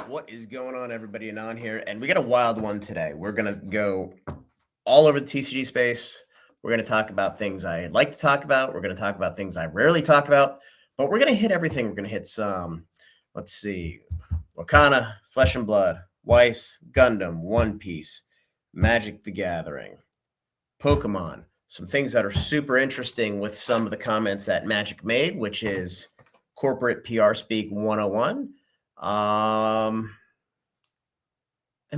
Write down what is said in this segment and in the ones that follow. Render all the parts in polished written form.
What is going on, everybody? And on here, and we got a wild one today. We're gonna go all over the TCG space. We're gonna talk about things I like to talk about. We're gonna talk about things I rarely talk about, but we're gonna hit everything. We're gonna hit some. Let's see, Lorcana, Flesh and Blood, Weiss, Gundam, One Piece, Magic: The Gathering, Pokemon. Some things that are super interesting with some of the comments that Magic made, which is corporate PR speak 101. And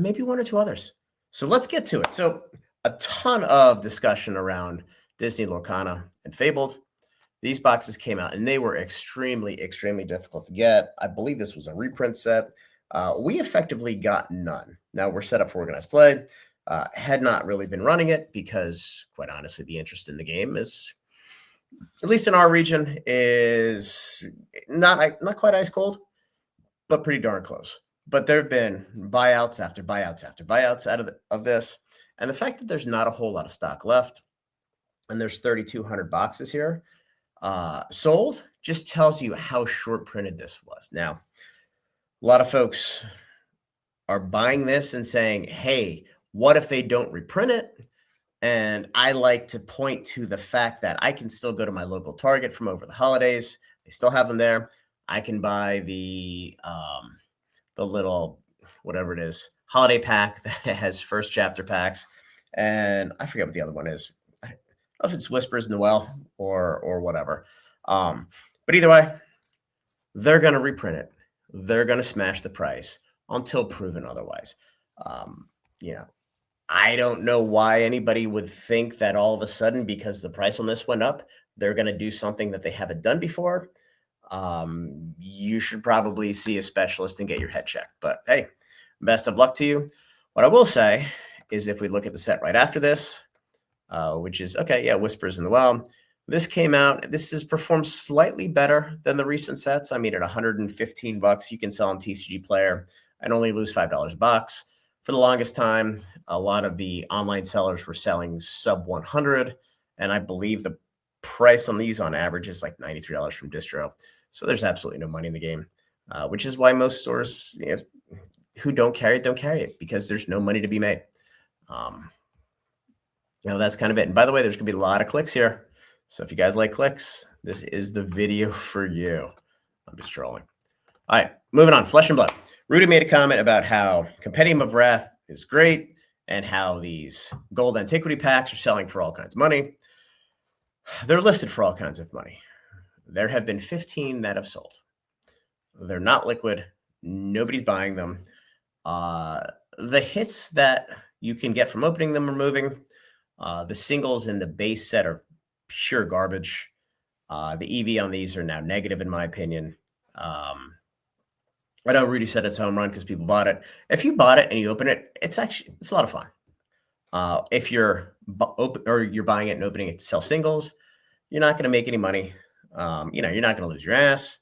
maybe one or two others. So let's get to it. So a ton of discussion around Disney, Lorcana, and Fabled. These boxes came out and they were extremely, extremely difficult to get. I believe this was a reprint set. We effectively got none. Now we're set up for organized play. Had not really been running it because, quite honestly, the interest in the game is, at least in our region, is not quite ice cold, but pretty darn close. But there have been buyouts after buyouts after buyouts out of this. And the fact that there's not a whole lot of stock left, and there's 3,200 boxes here sold, just tells you how short printed this was. Now, a lot of folks are buying this and saying, hey, what if they don't reprint it? And I like to point to the fact that I can still go to my local Target from over the holidays. They still have them there. I can buy the little, whatever it is, holiday pack that has first chapter packs. And I forget what the other one is. I don't know if it's Whispers Noel or whatever. But either way, they're going to reprint it. They're going to smash the price until proven otherwise. I don't know why anybody would think that all of a sudden, because the price on this went up, they're going to do something that they haven't done before. You should probably see a specialist and get your head checked. But hey, best of luck to you. What I will say is if we look at the set right after this, which is, okay, yeah, Whispers in the Well. This came out. This has performed slightly better than the recent sets. I mean, at $115, you can sell on TCGPlayer and only lose $5 a box. For the longest time, a lot of the online sellers were selling sub 100, and I believe the price on these on average is like $93 from distro. So there's absolutely no money in the game, which is why most stores who don't carry it because there's no money to be made. That's kind of it. And by the way, there's going to be a lot of clicks here. So if you guys like clicks, this is the video for you. I'm just trolling. All right, moving on. Flesh and Blood. Rudy made a comment about how Compendium of Wrath is great and how these gold antiquity packs are selling for all kinds of money. They're listed for all kinds of money. There have been 15 that have sold. They're not liquid. Nobody's buying them. The hits that you can get from opening them are moving. The singles in the base set are pure garbage. The EV on these are now negative, in my opinion. I know Rudy said it's home run because people bought it. If you bought it and you open it, it's a lot of fun. If you're buying it and opening it to sell singles, you're not going to make any money. You're not going to lose your ass.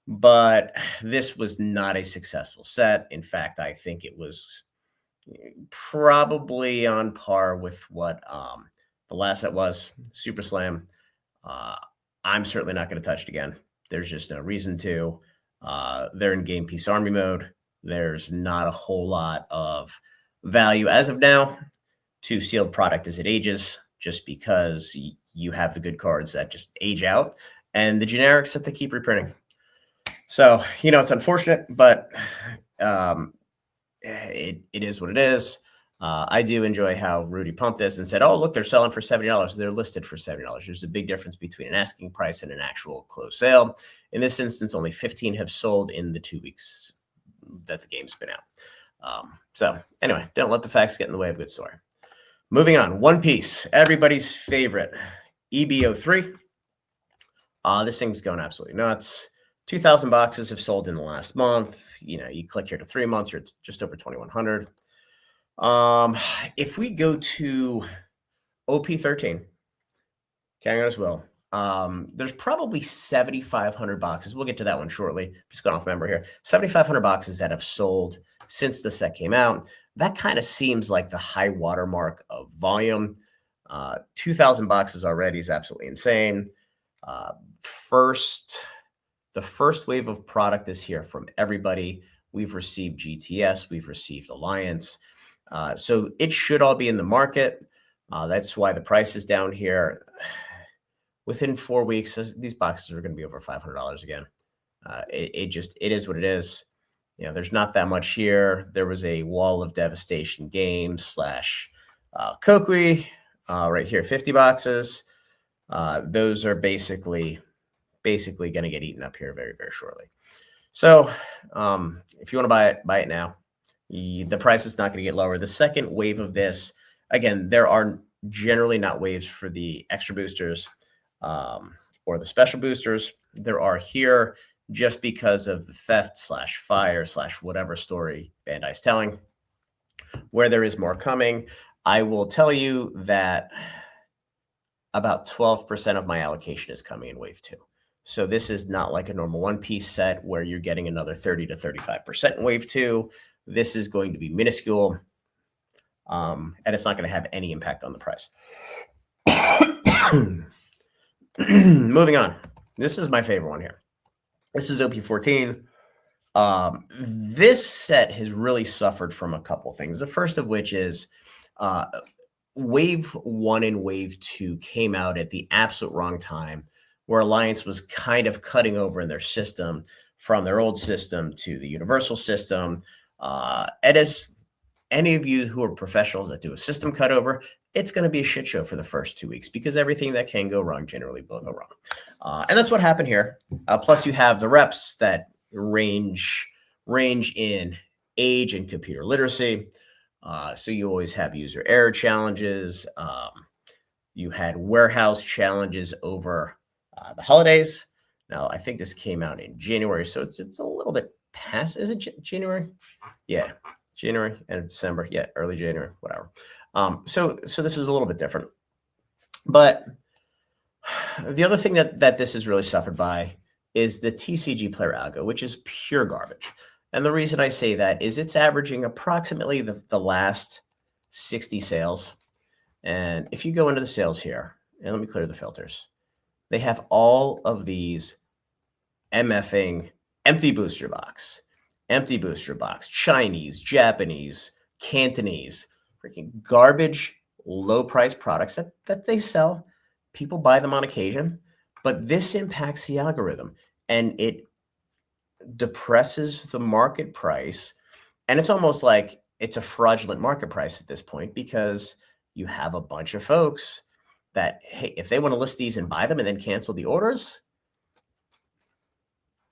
But this was not a successful set. In fact, I think it was probably on par with what the last set was, Super Slam. I'm certainly not going to touch it again. There's just no reason to. They're in game piece army mode. There's not a whole lot of value as of now to sealed product as it ages, just because you have the good cards that just age out and the generics that they keep reprinting. So, it's unfortunate, but it is what it is. I do enjoy how Rudy pumped this and said, oh, look, they're selling for $70. They're listed for $70. There's a big difference between an asking price and an actual closed sale. In this instance, only 15 have sold in the 2 weeks that the game's been out. So anyway, don't let the facts get in the way of a good story. Moving on, One Piece, everybody's favorite, EBO3. This thing's going absolutely nuts. 2,000 boxes have sold in the last month. You click here to 3 months, you're just over 2,100. If we go to OP13, carrying on as well, there's probably 7,500 boxes. We'll get to that one shortly. Just going off memory here. 7,500 boxes that have sold since the set came out. That kind of seems like the high watermark of volume. 2,000 boxes already is absolutely insane. The first wave of product is here from everybody. We've received GTS. We've received Alliance. So it should all be in the market. That's why the price is down here. Within 4 weeks, these boxes are going to be over $500 again. It is what it is. You know, there's not that much here. There was a Wall of Devastation games slash Kokui right here, 50 boxes. Those are basically going to get eaten up here very, very shortly. So if you want to buy it now. The price is not going to get lower. The second wave of this, again, there are generally not waves for the extra boosters or the special boosters. There are here just because of the theft slash fire slash whatever story Bandai's telling. Where there is more coming, I will tell you that about 12% of my allocation is coming in wave 2. So this is not like a normal one-piece set where you're getting another 30 to 35% in wave 2. This is going to be minuscule, and it's not going to have any impact on the price. Moving on. This is my favorite one here. This is OP14. This set has really suffered from a couple things. The first of which is Wave 1 and Wave 2 came out at the absolute wrong time, where Alliance was kind of cutting over in their system from their old system to the universal system. And as any of you who are professionals that do a system cutover, it's going to be a shit show for the first 2 weeks because everything that can go wrong generally will go wrong. And that's what happened here. Plus, you have the reps that range in age and computer literacy. So you always have user error challenges. You had warehouse challenges over the holidays. Now, I think this came out in January, so it's a little bit past. Is it January? Yeah, January and December. Yeah, early January, whatever. So this is a little bit different. But the other thing that this has really suffered by is the TCGPlayer algo, which is pure garbage. And the reason I say that is it's averaging approximately the last 60 sales. And if you go into the sales here, and let me clear the filters, they have all of these MFing empty booster box, Chinese, Japanese, Cantonese, freaking garbage, low price products that they sell. People buy them on occasion, but this impacts the algorithm and it depresses the market price. And it's almost like it's a fraudulent market price at this point because you have a bunch of folks that, hey, if they want to list these and buy them and then cancel the orders,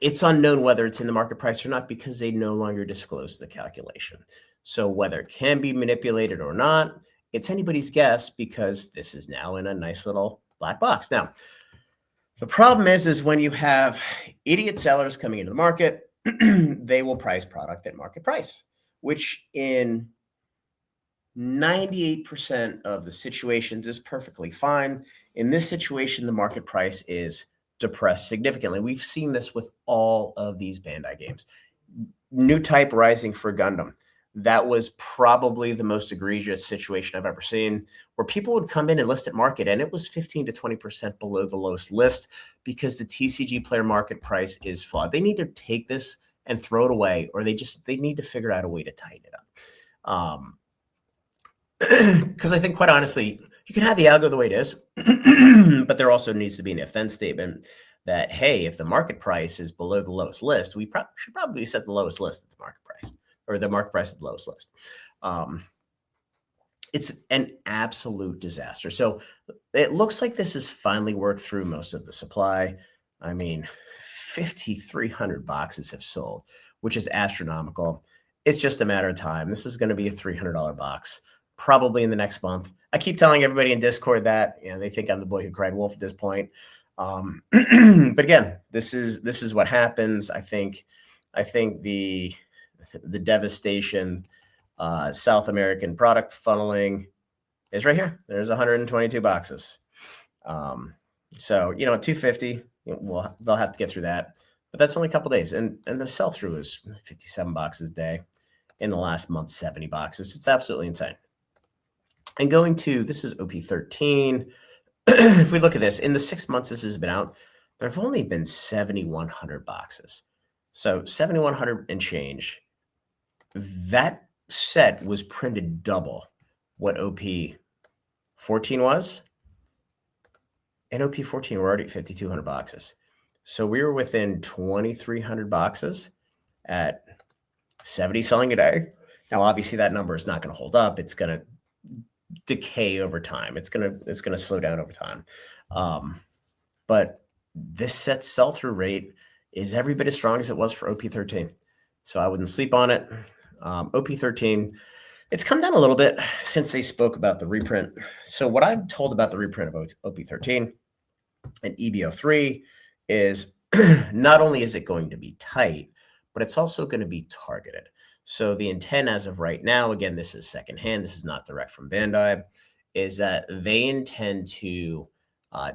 it's unknown whether it's in the market price or not because they no longer disclose the calculation. So whether it can be manipulated or not, it's anybody's guess because this is now in a nice little black box. Now, the problem is when you have idiot sellers coming into the market, they will price product at market price, which in 98% of the situations is perfectly fine. In this situation, the market price is depressed significantly. We've seen this with all of these Bandai games. New type rising for Gundam. That was probably the most egregious situation I've ever seen, where people would come in and list at market, and it was 15 to 20% below the lowest list because the TCGPlayer market price is flawed. They need to take this and throw it away, or they need to figure out a way to tighten it up. Because I think, quite honestly, you can have the algo the way it is, but there also needs to be an if-then statement that, hey, if the market price is below the lowest list, we should probably set the lowest list at the market price, or the market price at the lowest list. It's an absolute disaster. So it looks like this has finally worked through most of the supply. I mean, 5,300 boxes have sold, which is astronomical. It's just a matter of time. This is going to be a $300 box, probably in the next month. I keep telling everybody in Discord that, they think I'm the boy who cried wolf at this point. But again, this is what happens. I think the devastation, South American product funneling is right here. There's 122 boxes. So, at 250, they'll have to get through that, but that's only a couple days. And the sell through is 57 boxes a day. In the last month, 70 boxes. It's absolutely insane. And going to, this is OP13. If we look at this, in the 6 months this has been out, there have only been 7,100 boxes. So 7,100 and change that set was printed double what OP14 was. And OP14 were already at 5,200 boxes. So we were within 2,300 boxes at 70 selling a day. Now, obviously, that number is not going to hold up. It's going to decay over time. It's going to slow down over time. But this set sell-through rate is every bit as strong as it was for OP13. So I wouldn't sleep on it. OP13, it's come down a little bit since they spoke about the reprint. So what I'm told about the reprint of OP13 and EBO3 is not only is it going to be tight, but it's also going to be targeted. So the intent as of right now, again, this is secondhand, this is not direct from Bandai, is that they intend to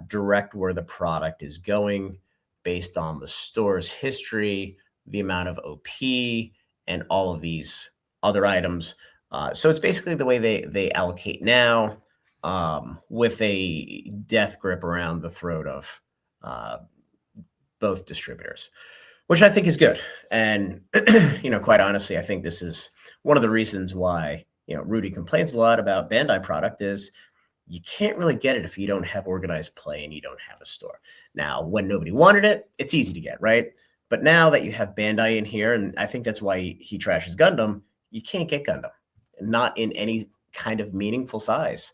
direct where the product is going based on the store's history, the amount of OP, and all of these other items. So it's basically the way they allocate now, with a death grip around the throat of both distributors, which I think is good. And, quite honestly, I think this is one of the reasons why, Rudy complains a lot about Bandai product is you can't really get it if you don't have organized play and you don't have a store. Now, when nobody wanted it, it's easy to get, right? But now that you have Bandai in here, and I think that's why he trashes Gundam, you can't get Gundam, not in any kind of meaningful size.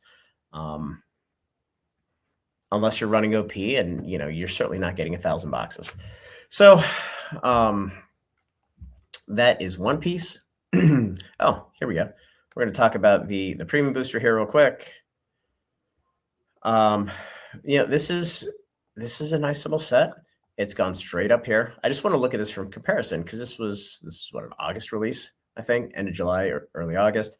Unless you're running OP, and you're certainly not getting 1,000 boxes. So that is one piece. Oh, here we go. We're going to talk about the premium booster here real quick. This is a nice little set. It's gone straight up here. I just want to look at this from comparison because this is what, an August release, I think, end of July or early August.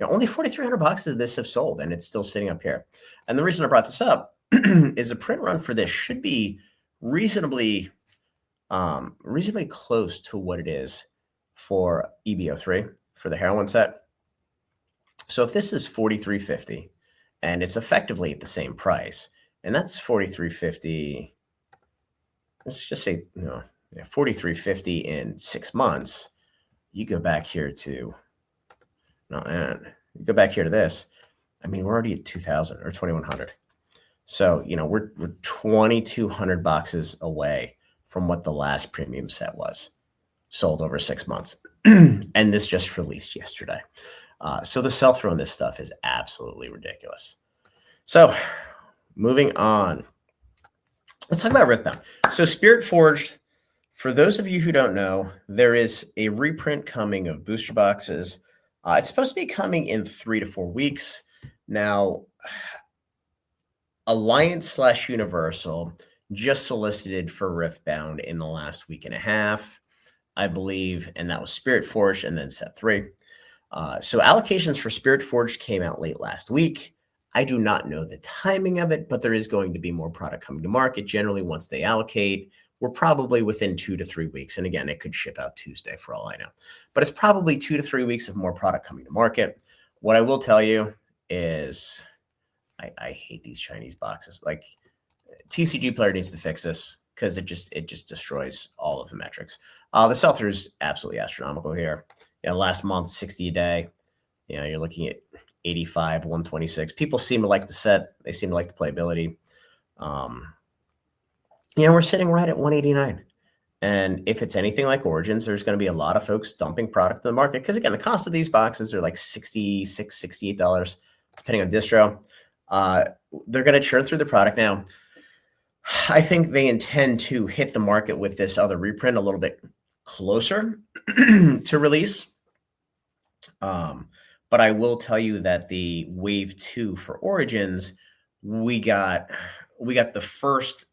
Only 4,300 boxes of this have sold, and it's still sitting up here. And the reason I brought this up is a print run for this should be reasonably close to what it is for EBO3 for the Heroine set. So if this is $43.50 and it's effectively at the same price, and that's $43.50, let's just say $43.50 in 6 months. You go back here to you go back here to this. I mean, we're already at 2,000 or 2,100. So, we're 2,200 boxes away from what the last premium set was sold over 6 months. And this just released yesterday. So the sell-through on this stuff is absolutely ridiculous. So moving on, let's talk about Riftbound. So Spirit Forged, for those of you who don't know, there is a reprint coming of booster boxes. It's supposed to be coming in 3 to 4 weeks. Now, Alliance/Universal just solicited for Riftbound in the last week and a half, I believe, and that was Spirit Forged and then Set 3. So allocations for Spirit Forged came out late last week. I do not know the timing of it, but there is going to be more product coming to market. Generally, once they allocate, we're probably within 2 to 3 weeks. And again, it could ship out Tuesday for all I know. But it's probably 2 to 3 weeks of more product coming to market. What I will tell you is I hate these Chinese boxes. Like, TCGPlayer needs to fix this because it just destroys all of the metrics. The sell-through is absolutely astronomical here. Last month, 60 a day. You're looking at 85, 126. People seem to like the set. They seem to like the playability. We're sitting right at 189. And if it's anything like Origins, there's going to be a lot of folks dumping product in the market. Because, again, the cost of these boxes are like $66, $68, depending on distro. They're going to churn through the product. Now, I think they intend to hit the market with this other reprint a little bit closer to release. But I will tell you that the Wave 2 for Origins, we got the first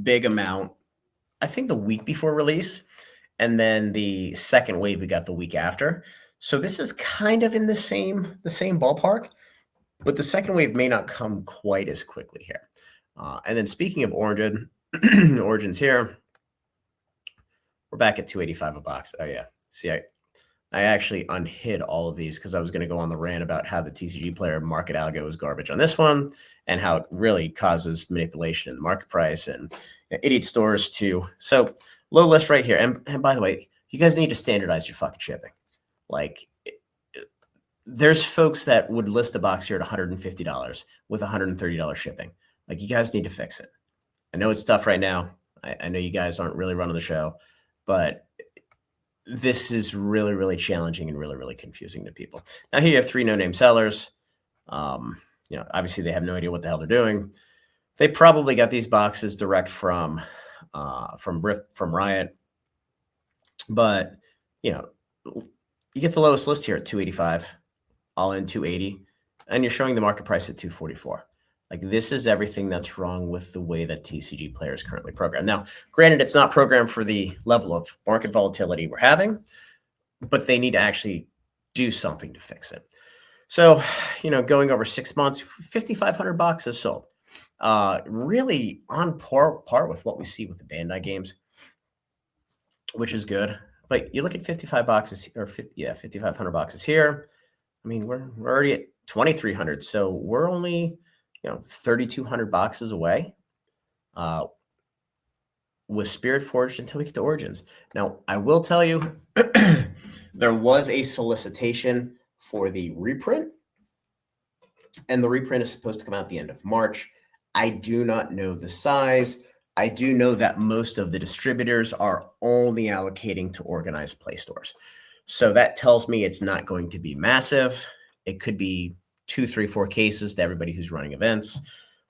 big amount, I think, the week before release, and then the second wave we got the week after. So this is kind of in the same ballpark, but the second wave may not come quite as quickly here. And then speaking of Origins here, we're back at 285 a box. Oh yeah, see, I actually unhid all of these because I was going to go on the rant about how the TCGPlayer market algo is garbage on this one and how it really causes manipulation in the market price and idiot stores too. So low list right here. And by the way, you guys need to standardize your fucking shipping. Like, there's folks that would list a box here at $150 with $130 shipping. Like, you guys need to fix it. I know it's tough right now. I know you guys aren't really running the show, but this is really, really challenging and really, really confusing to people. Now, here you have 3 no-name sellers. Obviously they have no idea what the hell they're doing. They probably got these boxes direct from Riot, but you get the lowest list here at 285, all in 280, and you're showing the market price at 244. Like, this is everything that's wrong with the way that TCGPlayer is currently programmed. Now, granted, it's not programmed for the level of market volatility we're having, but they need to actually do something to fix it. So, going over 6 months, 5,500 boxes sold. Really on par with what we see with the Bandai games, which is good. But you look at 55 boxes, or 5,500 boxes here. I mean, we're already at 2,300, so we're only 3,200 boxes away with Spirit Forged until we get to Origins. Now, I will tell you, there was a solicitation for the reprint, and the reprint is supposed to come out at the end of March. I do not know the size. I do know that most of the distributors are only allocating to organized play stores. So that tells me it's not going to be massive. It could be 2, 3, 4 cases to everybody who's running events,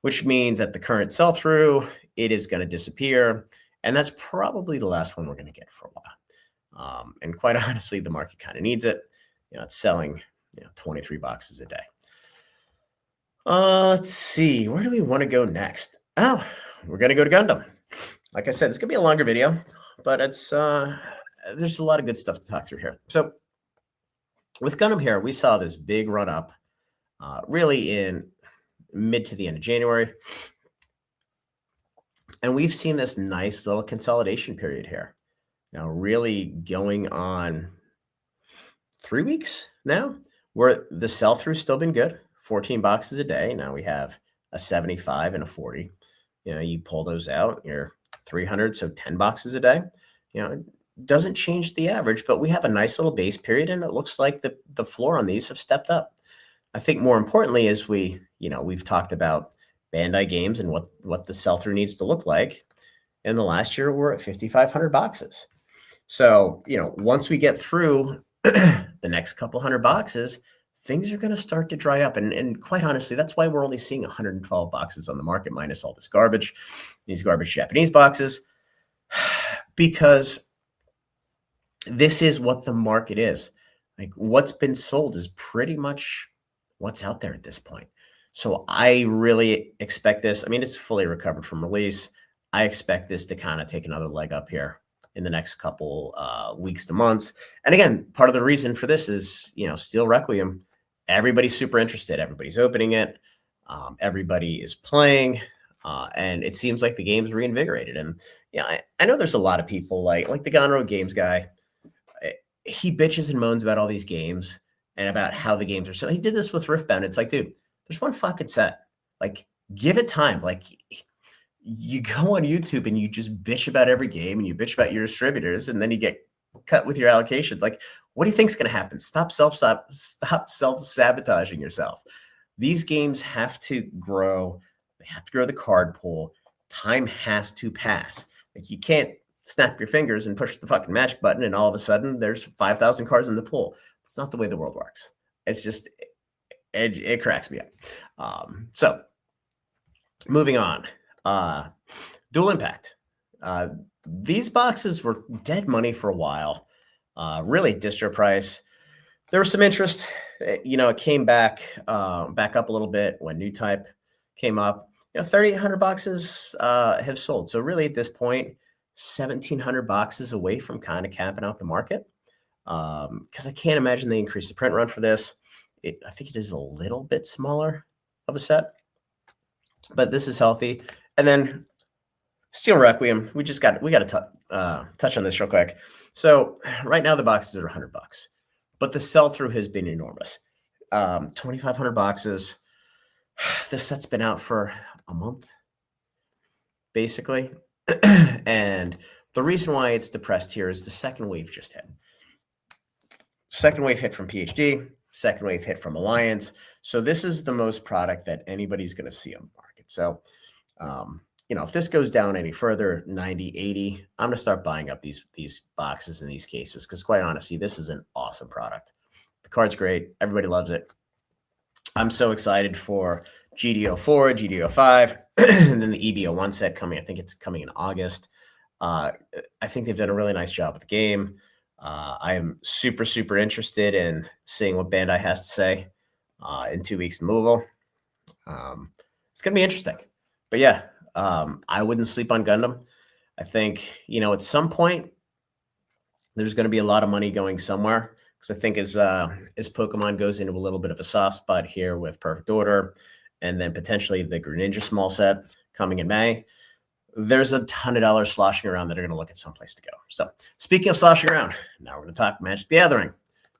which means at the current sell-through, it is going to disappear. And that's probably the last one we're going to get for a while. And quite honestly, the market kind of needs it. It's selling 23 boxes a day. Let's see. Where do we want to go next? Oh, we're going to go to Gundam. Like I said, it's going to be a longer video, but it's there's a lot of good stuff to talk through here. So with Gundam here, we saw this big run up really in mid to the end of January. And we've seen this nice little consolidation period here. Now, really going on 3 weeks now, where the sell-through's still been good. 14 boxes a day. Now we have a 75 and a 40. You pull those out, you're 300, so 10 boxes a day. It doesn't change the average, but we have a nice little base period, and it looks like the floor on these have stepped up. I think more importantly is we've talked about Bandai games and what the sell-through needs to look like. In the last year, we're at 5,500 boxes. So, once we get through the next couple hundred boxes, things are going to start to dry up. And quite honestly, that's why we're only seeing 112 boxes on the market minus all this garbage, these garbage Japanese boxes, because this is what the market is. Like, what's been sold is pretty much what's out there at this point. So I really expect this. I mean, it's fully recovered from release. I expect this to kind of take another leg up here in the next couple weeks to months. And again, part of the reason for this is, Steel Requiem. Everybody's super interested. Everybody's opening it. Everybody is playing. And it seems like the game's reinvigorated. And I know there's a lot of people like the Gonro Games guy. He bitches and moans about all these games and about how the games are. So he did this with Riftbound. It's like, dude, there's one fucking set. Like, give it time. Like, you go on YouTube and you just bitch about every game and you bitch about your distributors, and then you get cut with your allocations. Like, what do you think's going to happen? Stop self-sabotaging yourself. These games have to grow. They have to grow the card pool. Time has to pass. Like, you can't snap your fingers and push the fucking magic button and all of a sudden there's 5,000 cards in the pool. It's not the way the world works. It's just, it cracks me up. So moving on, Dual Impact. These boxes were dead money for a while. Really distro price. There was some interest. It came back up a little bit when New Type came up. 3,800 boxes have sold. So really at this point, 1,700 boxes away from kind of capping out the market. Because I can't imagine they increased the print run for this. I think it is a little bit smaller of a set, but this is healthy. And then Steel Requiem, we got to touch on this real quick. So right now the boxes are $100, but the sell-through has been enormous. 2,500 boxes. This set's been out for a month, basically. And the reason why it's depressed here is the second wave just hit. second wave hit from PhD, second wave hit from Alliance. So this is the most product that anybody's going to see on the market. So, if this goes down any further, 90, 80, I'm going to start buying up these boxes in these cases because quite honestly, this is an awesome product. The card's great. Everybody loves it. I'm so excited for GDO4, GDO5, and then the EBO1 set coming. I think it's coming in August. I think they've done a really nice job with the game. I am super, super interested in seeing what Bandai has to say in 2 weeks in Louisville. It's going to be interesting. But yeah, I wouldn't sleep on Gundam. I think, at some point, there's going to be a lot of money going somewhere. Because I think as Pokemon goes into a little bit of a soft spot here with Perfect Order, and then potentially the Greninja small set coming in May, there's a ton of dollars sloshing around that are going to look at someplace to go. So speaking of sloshing around, now we're going to talk Magic the Gathering.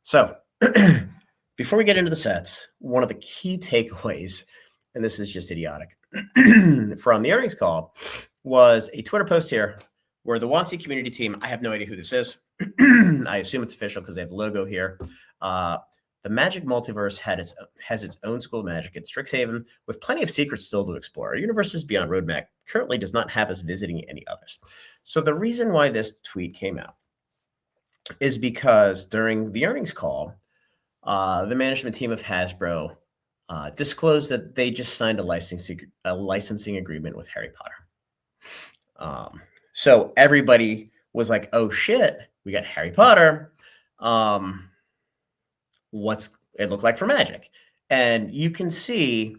So before we get into the sets, one of the key takeaways, and this is just idiotic, from the earnings call was a Twitter post here where the WotC community team, I have no idea who this is. I assume it's official because they have the logo here. The Magic multiverse has its own school of magic at Strixhaven with plenty of secrets still to explore. Our Universes Beyond roadmap currently does not have us visiting any others. So the reason why this tweet came out is because during the earnings call, the management team of Hasbro disclosed that they just signed a licensing agreement with Harry Potter. So everybody was like, oh shit, we got Harry Potter. What's it look like for Magic? And you can see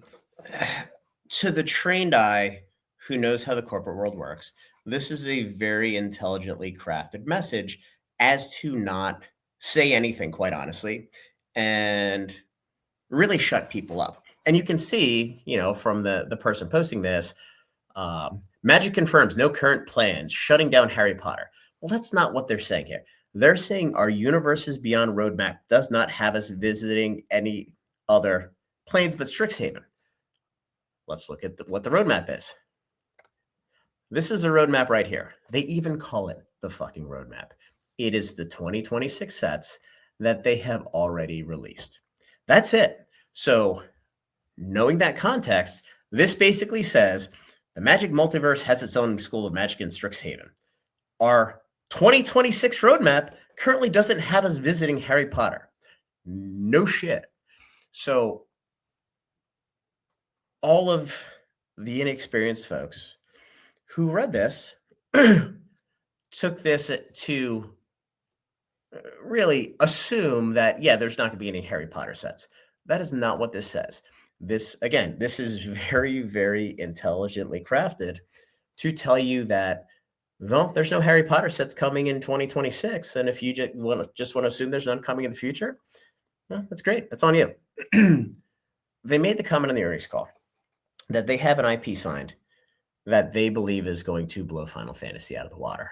to the trained eye who knows how the corporate world works, this is a very intelligently crafted message as to not say anything, quite honestly, and really shut people up. And you can see, from the person posting this, Magic confirms no current plans, shutting down Harry Potter. Well, that's not what they're saying here. They're saying our Universes Beyond roadmap does not have us visiting any other planes but Strixhaven. Let's look at what the roadmap is. This is a roadmap right here. They even call it the fucking roadmap. It is the 2026 sets that they have already released. That's it. So knowing that context, this basically says the Magic multiverse has its own school of magic in Strixhaven. Our 2026 roadmap currently doesn't have us visiting Harry Potter. No shit. So all of the inexperienced folks who read this took this to really assume that, there's not going to be any Harry Potter sets. That is not what this says. This is very, very intelligently crafted to tell you that there's no Harry Potter sets coming in 2026. And if you just want to assume there's none coming in the future, well, that's great. That's on you. They made the comment on the earnings call that they have an IP signed that they believe is going to blow Final Fantasy out of the water.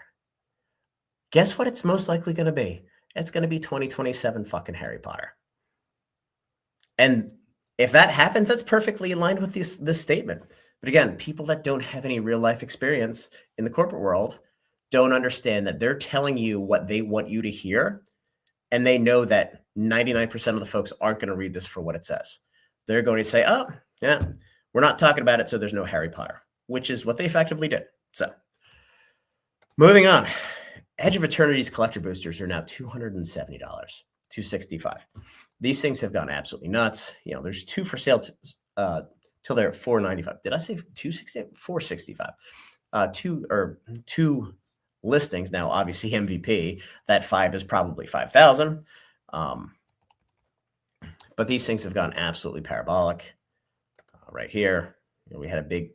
Guess what it's most likely going to be? It's going to be 2027 fucking Harry Potter. And if that happens, that's perfectly aligned with this statement. But again, people that don't have any real life experience in the corporate world don't understand that they're telling you what they want you to hear. And they know that 99% of the folks aren't going to read this for what it says. They're going to say, oh, yeah, we're not talking about it, so there's no Harry Potter, which is what they effectively did. So moving on. Edge of Eternity's collector boosters are now $270, $265. These things have gone absolutely nuts. There's two for sale till they're $495. Did I say $260? $465. Two listings now. Obviously MVP. That 5 is probably 5,000. But these things have gone absolutely parabolic. Right here, we had a big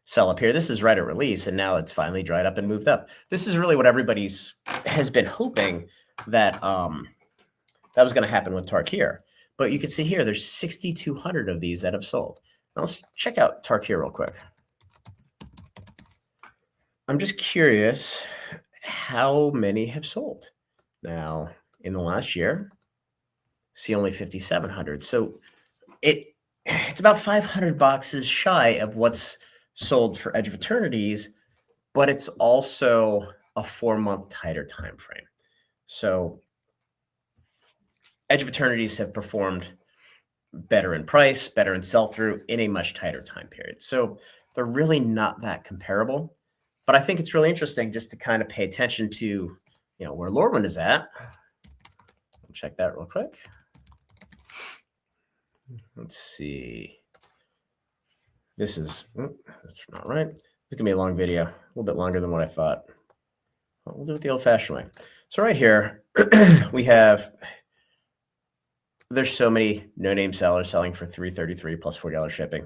sell up here. This is right at release, and now it's finally dried up and moved up. This is really what everybody's has been hoping that that was going to happen with Tarkir. But you can see here, there's 6,200 of these that have sold. Now let's check out Tarkir real quick. I'm just curious how many have sold. Now, in the last year, see only 5,700. So it's about 500 boxes shy of what's sold for Edge of Eternities, but it's also a 4-month tighter time frame. So Edge of Eternities have performed better in price, better in sell-through in a much tighter time period. So they're really not that comparable. But I think it's really interesting just to kind of pay attention to, where Lorwyn is at. Check that real quick. Let's see. This is, that's not right. This is going to be a long video, a little bit longer than what I thought. Well, we'll do it the old-fashioned way. So right here, we have, there's so many no-name sellers selling for $333 plus $40 shipping,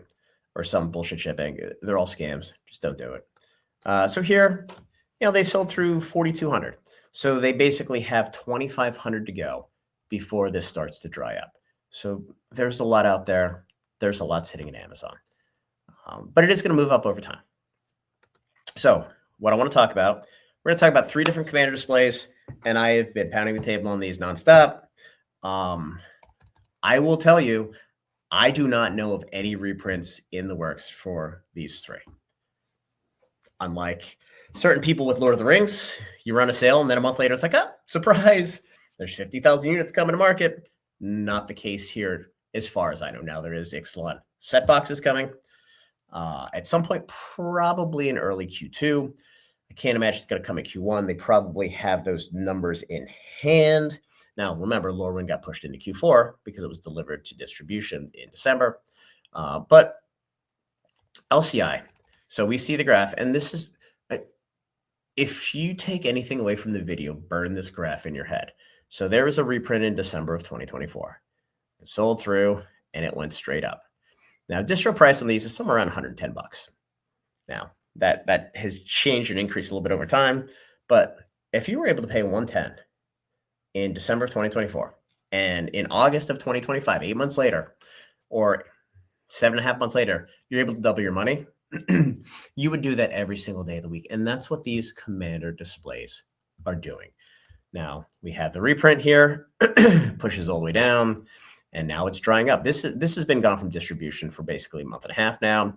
or some bullshit shipping. They're all scams. Just don't do it. So here, they sold through 4,200. So they basically have 2,500 to go before this starts to dry up. So there's a lot out there. There's a lot sitting in Amazon. But it is going to move up over time. So what I want to talk about, we're going to talk about 3 different Commander displays, and I have been pounding the table on these nonstop. I will tell you, I do not know of any reprints in the works for these 3. Unlike certain people with Lord of the Rings, you run a sale and then a month later it's like, oh, surprise, there's 50,000 units coming to market. Not the case here as far as I know. Now there is Ixalan set boxes coming at some point, probably in early Q2. I can't imagine it's going to come in Q1. They probably have those numbers in hand. Now, remember, Lorwyn got pushed into Q4 because it was delivered to distribution in December. But LCI, so we see the graph, and this is, if you take anything away from the video, burn this graph in your head. So there was a reprint in December of 2024. It sold through, and it went straight up. Now, distro price on these is somewhere around 110 bucks. Now, that has changed and increased a little bit over time, but if you were able to pay 110 in December of 2024, and in August of 2025, 8 months later, or 7.5 months later, you're able to double your money, you would do that every single day of the week. And that's what these Commander displays are doing. Now, we have the reprint here, pushes all the way down, and now it's drying up. This has been gone from distribution for basically a month and a half now.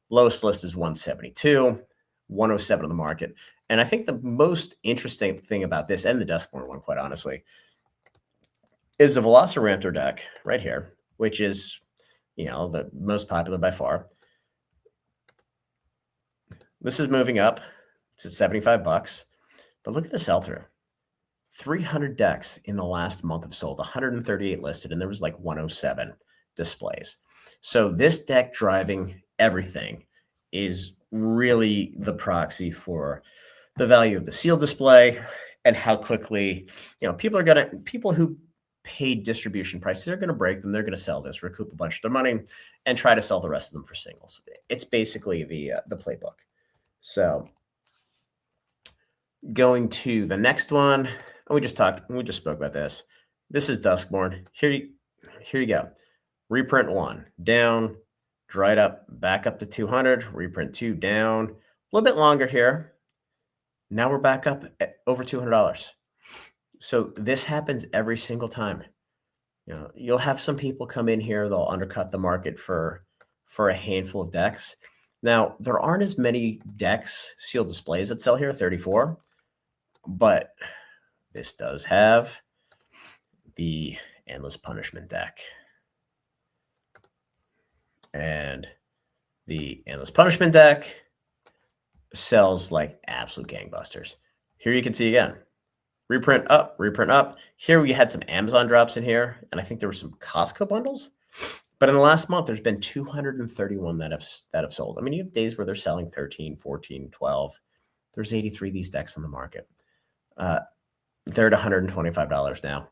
Lowest list is 172, 107 on the market. And I think the most interesting thing about this, and the Duskborn one, quite honestly, is the Velociraptor deck right here, which is, the most popular by far. This is moving up. It's at 75 bucks. But look at the sell-through. 300 decks in the last month have sold, 138 listed, and there was like 107 displays. So this deck driving everything is really the proxy for the value of the sealed display and how quickly, people who paid distribution prices are going to break them. They're going to sell this, recoup a bunch of their money, and try to sell the rest of them for singles. It's basically the playbook. So going to the next one, we just spoke about this. This is Duskborn. Here you go. Reprint 1 down, dried up, back up to 200. Reprint 2 down, a little bit longer here. Now we're back up at over $200. So this happens every single time. You'll have some people come in here, they'll undercut the market for a handful of decks. Now, there aren't as many decks, sealed displays that sell here, 34, but this does have the Endless Punishment deck. And the Endless Punishment deck sells like absolute gangbusters. Here you can see again, reprint up, reprint up. Here we had some Amazon drops in here, and I think there were some Costco bundles. But in the last month, there's been 231 that have sold. I mean, you have days where they're selling 13, 14, 12. There's 83 of these decks on the market. They're at $125 now.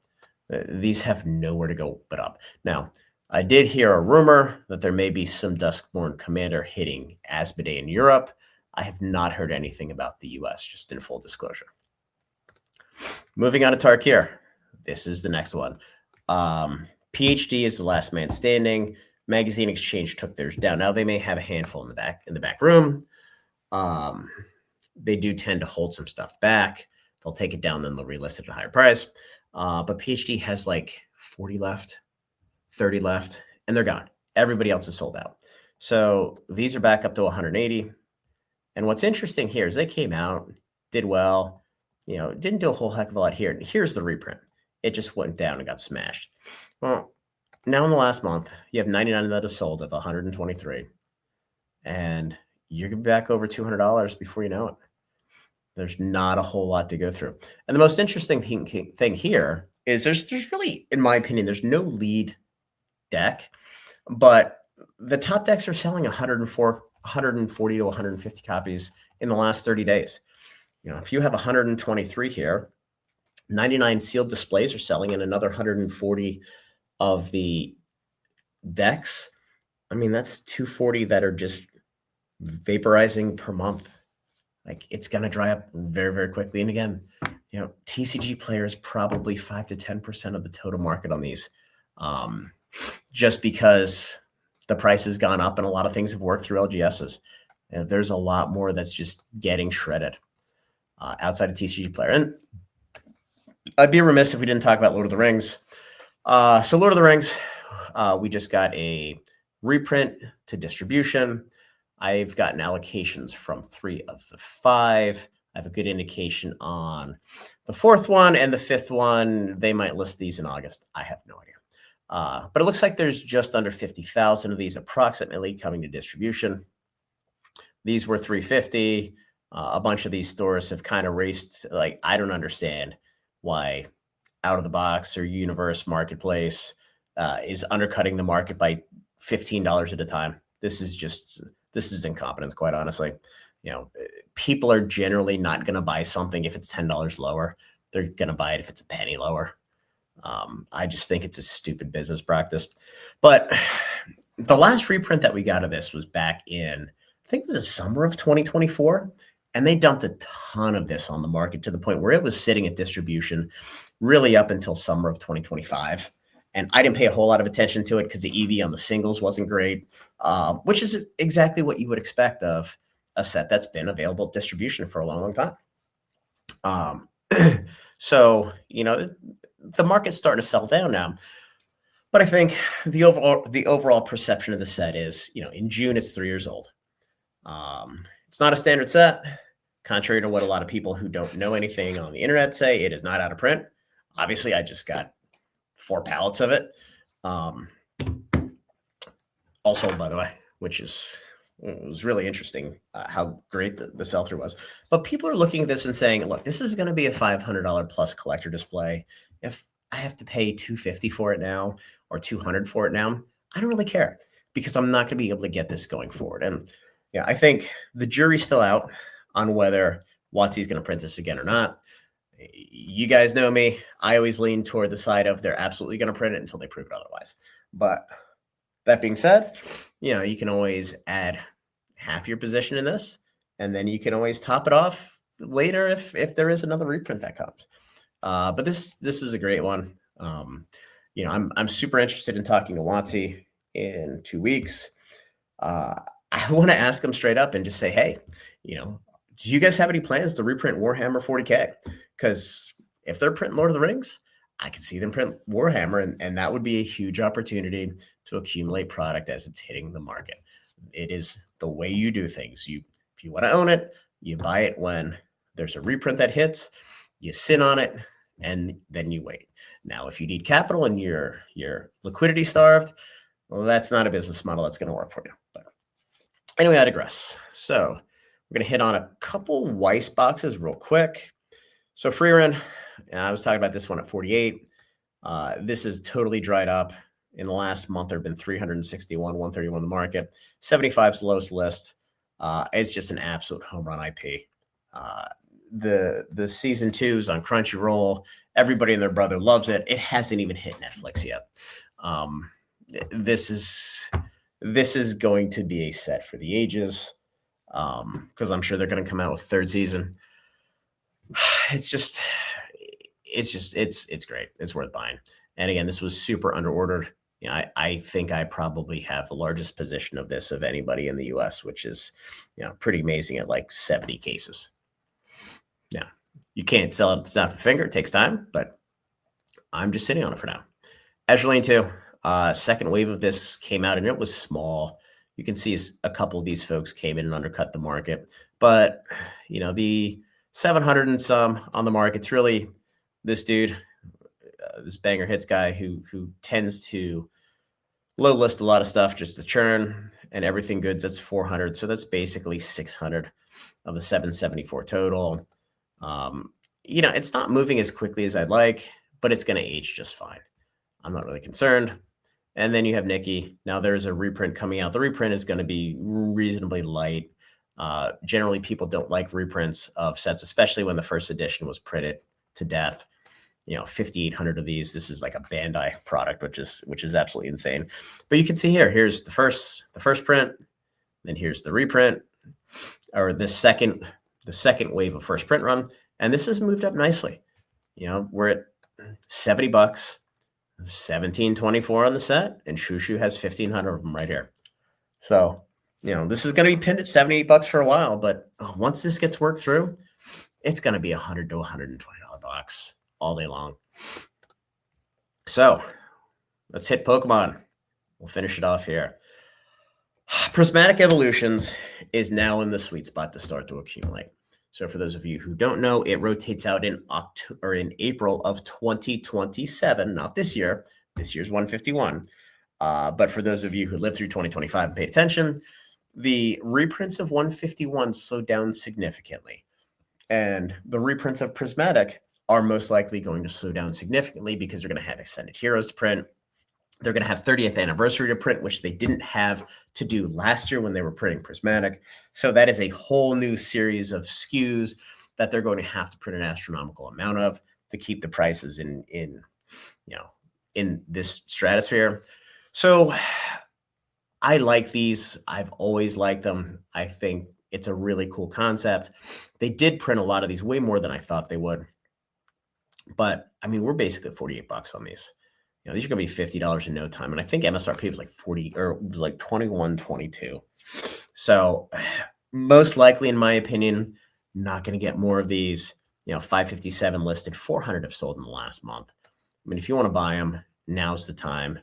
These have nowhere to go but up. Now, I did hear a rumor that there may be some Duskborn Commander hitting Asmodee in Europe. I have not heard anything about the US, just in full disclosure. Moving on to Tarkir. This is the next one. PhD is the last man standing. Magazine Exchange took theirs down. Now they may have a handful in the back room. They do tend to hold some stuff back. They'll take it down, then they'll relist it at a higher price. But PhD has like 40 left, 30 left, and they're gone. Everybody else is sold out. So these are back up to 180. And what's interesting here is they came out, did well, didn't do a whole heck of a lot here. Here's the reprint. it just went down and got smashed. Well, now in the last month, you have 99 that have sold of 123, and you're going to be back over $200 before you know it. There's not a whole lot to go through. And the most interesting thing here is there's really, in my opinion, there's no lead deck, but the top decks are selling 140 to 150 copies in the last 30 days. If you have 123 here, 99 sealed displays are selling in another 140 of the decks. I mean, that's 240 that are just vaporizing per month. Like, it's going to dry up very, very quickly. And again, TCGPlayer is probably 5 to 10% of the total market on these, just because the price has gone up and a lot of things have worked through LGSs. And there's a lot more that's just getting shredded outside of TCGPlayer. And I'd be remiss if we didn't talk about Lord of the Rings. So Lord of the Rings, we just got a reprint to distribution. I've gotten allocations from 3 of the 5. I have a good indication on the 4th one, and the 5th one, they might list these in August. I have no idea. But it looks like there's just under 50,000 of these approximately coming to distribution. These were 350. A bunch of these stores have kind of raced. Like, I don't understand why Out of the Box or Universe Marketplace is undercutting the market by $15 at a time. This is incompetence, quite honestly. People are generally not going to buy something if it's $10 lower. They're going to buy it if it's a penny lower. I just think it's a stupid business practice. But the last reprint that we got of this was back in, I think it was the summer of 2024. And they dumped a ton of this on the market to the point where it was sitting at distribution really up until summer of 2025. And I didn't pay a whole lot of attention to it because the EV on the singles wasn't great, which is exactly what you would expect of a set that's been available at distribution for a long, long time. So, the market's starting to settle down now. But I think the overall perception of the set is, in June, it's 3 years old. It's not a standard set. Contrary to what a lot of people who don't know anything on the internet say, it is not out of print. Obviously, I just got 4 pallets of it. Also, by the way, which was really interesting how great the sell-through was. But people are looking at this and saying, look, this is going to be a $500 plus collector display. If I have to pay $250 for it now or $200 for it now, I don't really care because I'm not going to be able to get this going forward. And I think the jury's still out on whether WotC's going to print this again or not. You guys know me. I always lean toward the side of they're absolutely going to print it until they prove it otherwise. But that being said, you can always add half your position in this, and then you can always top it off later if there is another reprint that comes. But this is a great one. I'm super interested in talking to WotC in 2 weeks. I want to ask them straight up and just say, hey, do you guys have any plans to reprint Warhammer 40K? Because if they're printing Lord of the Rings, I can see them print Warhammer, and that would be a huge opportunity to accumulate product as it's hitting the market. It is the way you do things. If you want to own it, you buy it when there's a reprint that hits, you sit on it, and then you wait. Now, if you need capital and you're liquidity starved, well, that's not a business model that's going to work for you. But anyway, I digress. So we're going to hit on a couple Weiss boxes real quick. So Freeran, I was talking about this one at 48. This is totally dried up. In the last month, there have been 361, 131 in the market. 75's the lowest list. It's just an absolute home run IP. The season 2's on Crunchyroll. Everybody and their brother loves it. It hasn't even hit Netflix yet. This is going to be a set for the ages, because I'm sure they're going to come out with 3rd season. It's great. It's worth buying. And again, this was super underordered. I think I probably have the largest position of this of anybody in the US, which is, pretty amazing at like 70 cases. Now, you can't sell it snap a finger. It takes time, but I'm just sitting on it for now. Azure Lane 2, second wave of this came out, and it was small. You can see a couple of these folks came in and undercut the market. But, the 700 and some on the market, it's really this dude, this banger hits guy who tends to low list a lot of stuff just to churn, and everything goods. That's 400. So that's basically 600 of the 774 total. It's not moving as quickly as I'd like, but it's going to age just fine. I'm not really concerned. And then you have Nikki. Now there's a reprint coming out. The reprint is going to be reasonably light. Generally, people don't like reprints of sets, especially when the first edition was printed to death. 5,800 of these. This is like a Bandai product, which is absolutely insane. But you can see here, here's the first print, then here's the reprint, or the second wave of first print run, and this has moved up nicely. We're at $70, 1724 on the set, and Shushu has 1,500 of them right here. So this is going to be pinned at $78 for a while, but once this gets worked through, it's going to be $100 to $120 box all day long. So let's hit Pokemon. We'll finish it off here. Prismatic Evolutions is now in the sweet spot to start to accumulate. So for those of you who don't know, it rotates out in April of 2027, not this year. This year's 151. But for those of you who lived through 2025 and paid attention, the reprints of 151 slowed down significantly. And the reprints of Prismatic are most likely going to slow down significantly because they're going to have Extended Heroes to print. They're going to have 30th anniversary to print, which they didn't have to do last year when they were printing Prismatic. So that is a whole new series of SKUs that they're going to have to print an astronomical amount of to keep the prices in this stratosphere. So I like these. I've always liked them. I think it's a really cool concept. They did print a lot of these, way more than I thought they would. But I mean, we're basically at $48 on these. These are going to be $50 in no time. And I think MSRP was like 40 or was like 21, 22. So most likely, in my opinion, not going to get more of these. 557 listed, 400 have sold in the last month. I mean, if you want to buy them, now's the time.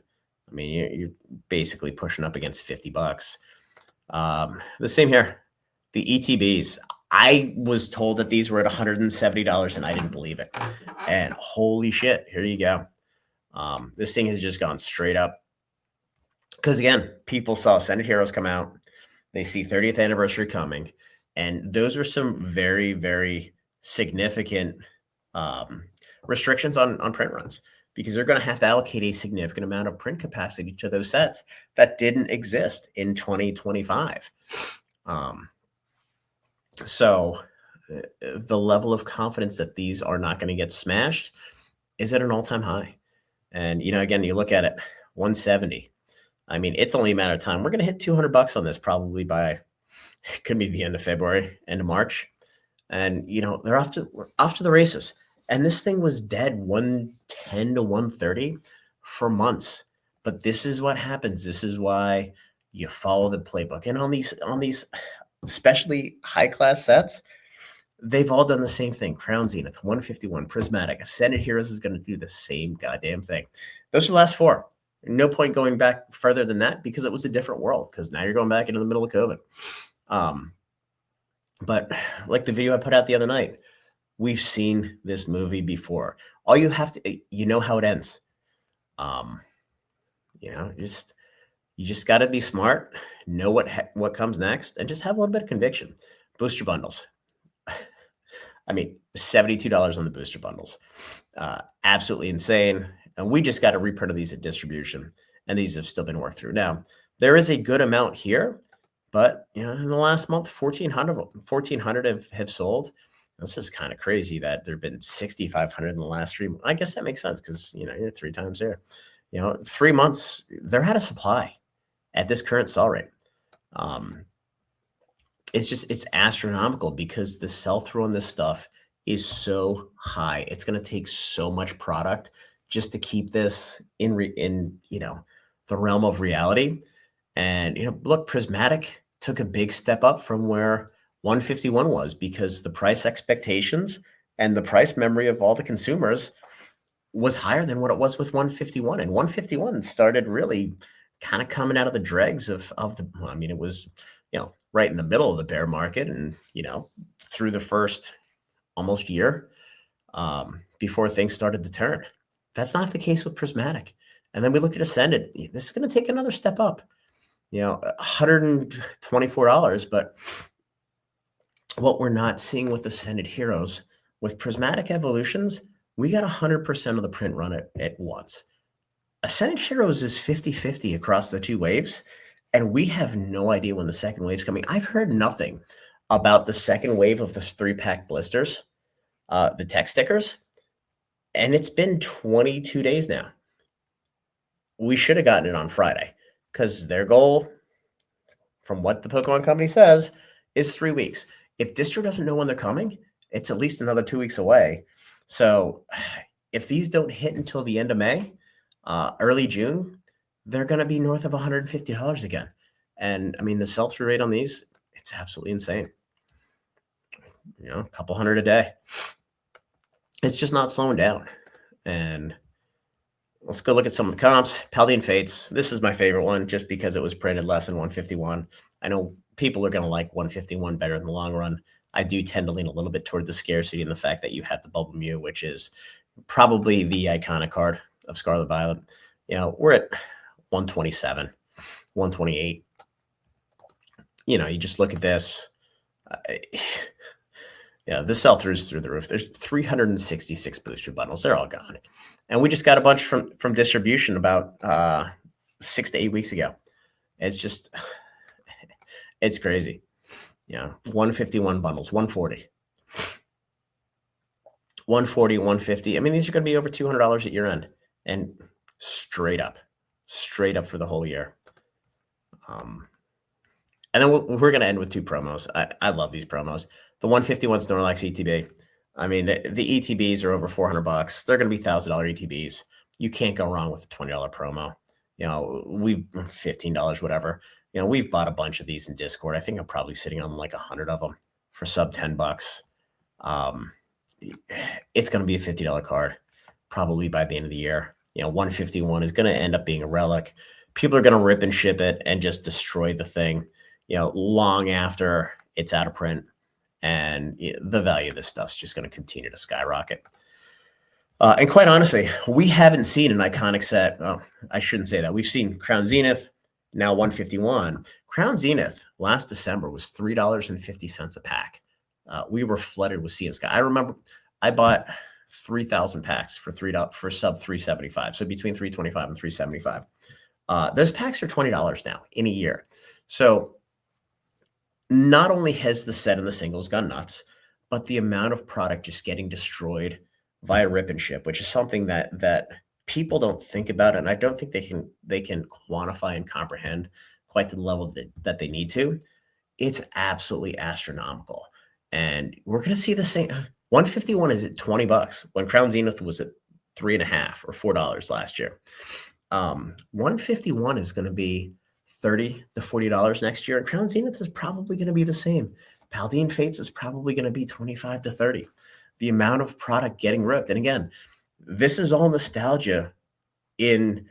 I mean, you're basically pushing up against $50. The same here. The ETBs. I was told that these were at $170 and I didn't believe it. And holy shit, here you go. This thing has just gone straight up. Because again, people saw Ascended Heroes come out. They see 30th anniversary coming. And those are some very, very significant restrictions on print runs. Because they're going to have to allocate a significant amount of print capacity to those sets that didn't exist in 2025. So the level of confidence that these are not going to get smashed is at an all-time high. And, again, you look at it, 170. I mean, it's only a matter of time. We're going to hit $200 on this probably by, it could be the end of February, end of March. And, we're off to the races. And this thing was dead 110 to 130 for months. But this is what happens. This is why you follow the playbook. And on these especially high-class sets, they've all done the same thing. Crown Zenith, 151, Prismatic, Ascended Heroes is going to do the same goddamn thing. Those are the last four. No point going back further than that because it was a different world, because now you're going back into the middle of COVID. But like the video I put out the other night, we've seen this movie before. All you have to, how it ends. You just got to be smart, know what comes next, and just have a little bit of conviction. Booster bundles. I mean, $72 on the booster bundles. Absolutely insane. And we just got a reprint of these at distribution, and these have still been worked through. Now, there is a good amount here, but in the last month, 1,400 have sold. This is kind of crazy that there have been 6,500 in the last 3 months. I guess that makes sense because you're 3 times there. 3 months, they're out of supply at this current sell rate. It's astronomical because the sell-through on this stuff is so high. It's going to take so much product just to keep this in the realm of reality. And look, Prismatic took a big step up from where 151 was, because the price expectations and the price memory of all the consumers was higher than what it was with 151. And 151 started really kind of coming out of the dregs of the, it was, right in the middle of the bear market, and, through the first almost year before things started to turn. That's not the case with Prismatic. And then we look at Ascended. This is going to take another step up. $124, but what we're not seeing with Ascended Heroes, with Prismatic Evolutions, we got 100% of the print run at once. Ascended Heroes is 50-50 across the two waves, and we have no idea when the second wave's coming. I've heard nothing about the second wave of the 3-pack blisters, the tech stickers, and it's been 22 days now. We should have gotten it on Friday because their goal, from what the Pokemon Company says, is 3 weeks. If Distro doesn't know when they're coming, it's at least another 2 weeks away. So if these don't hit until the end of May, early June, they're going to be north of $150 again. And I mean, the sell-through rate on these, it's absolutely insane. A couple hundred a day. It's just not slowing down. And let's go look at some of the comps. Paldean Fates. This is my favorite one just because it was printed less than 151. I know people are going to like 151 better in the long run. I do tend to lean a little bit toward the scarcity and the fact that you have the Bubble Mew, which is probably the iconic card of Scarlet Violet. We're at 127, 128. You just look at this. The sell-throughs through the roof. There's 366 booster bundles. They're all gone. And we just got a bunch from distribution about 6 to 8 weeks ago. It's just, it's crazy. 151 bundles, 140. 140, 150. I mean, these are going to be over $200 at year end. And straight up for the whole year. And then we're going to end with 2 promos. I love these promos. The 151 Snorlax ETB. I mean, the ETBs are over $400. They're going to be $1,000 ETBs. You can't go wrong with a $20 promo. We've $15, whatever. We've bought a bunch of these in Discord. I think I'm probably sitting on like 100 of them for sub $10. It's going to be a $50 card probably by the end of the year. 151 is going to end up being a relic. People are going to rip and ship it and just destroy the thing, long after it's out of print. And the value of this stuff's just going to continue to skyrocket. And quite honestly, we haven't seen an iconic set. Oh, I shouldn't say that. We've seen Crown Zenith, now 151. Crown Zenith last December was $3.50 a pack. We were flooded with Sea and Sky. I remember I bought 3,000 packs for sub 375. So between 325 and 375. Those packs are $20 now in a year. So not only has the set and the singles gone nuts, but the amount of product just getting destroyed via rip and ship, which is something that people don't think about, and I don't think they can quantify and comprehend quite to the level that they need to. It's absolutely astronomical, and we're going to see the same. 151 is at $20 when Crown Zenith was at $3.50 or $4 last year. 151 is going to be $30 to $40 next year, and Crown Zenith is probably going to be the same. Paldean Fates is probably going to be 25 to 30. The amount of product getting ripped, and again, this is all nostalgia in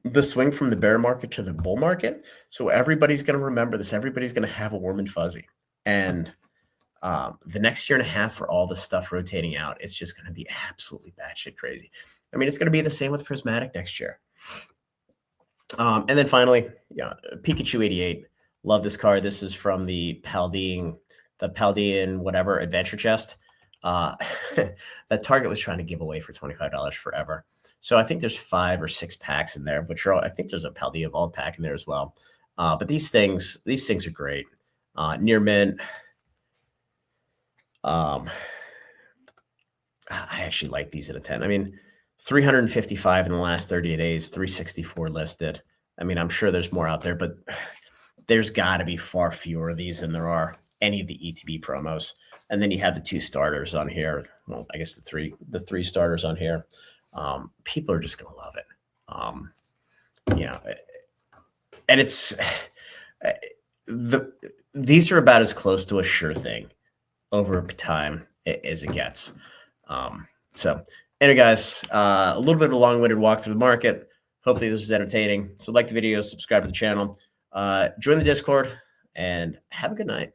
the swing from the bear market to the bull market. So everybody's going to remember this. Everybody's going to have a warm and fuzzy, and the next year and a half for all this stuff rotating out, it's just going to be absolutely batshit crazy. I mean, it's going to be the same with Prismatic next year. And then finally, Pikachu 88. Love this card. This is from the Paldean whatever adventure chest. That Target was trying to give away for $25 forever. So I think there's 5 or 6 packs in there, which I think there's a Paldea Evolved pack in there as well. But these things are great. Near mint. I actually like these at a 10. I mean, 355 in the last 30 days, 364 listed. I mean, I'm sure there's more out there, but there's got to be far fewer of these than there are any of the ETB promos. And then you have the 2 starters on here. Well, I guess the three starters on here. People are just going to love it. And it's these are about as close to a sure thing over time as it gets. So anyway, guys, a little bit of a long-winded walk through the market. Hopefully this is entertaining. So like the video, subscribe to the channel, join the Discord, and have a good night.